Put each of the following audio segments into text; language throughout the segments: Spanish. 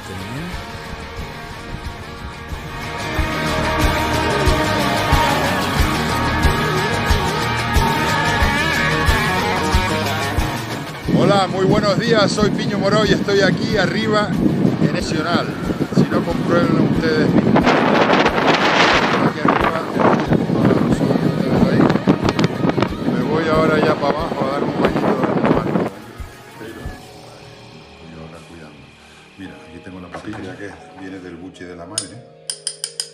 mantenimiento. Hola, muy buenos días, soy Piño Moró y estoy aquí arriba en Nacional. Si no, comprueben ustedes mismos. Aquí arriba, ahí. Me voy ahora ya para abajo a dar un bañito en el mar. Y ahora cuidando. Mira, aquí tengo una papilla que viene del buche de la madre.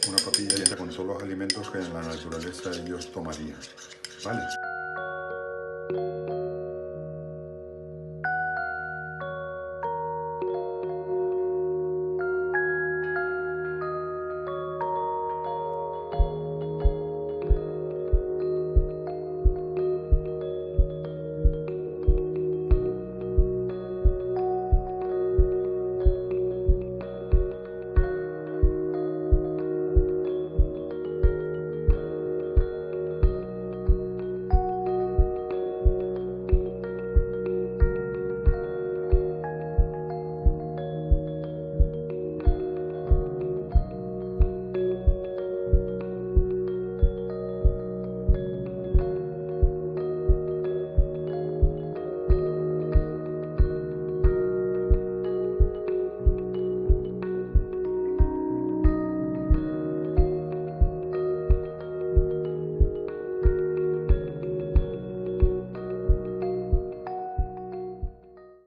Una papilla hecha con todos los alimentos que en la naturaleza ellos tomarían. ¿Vale?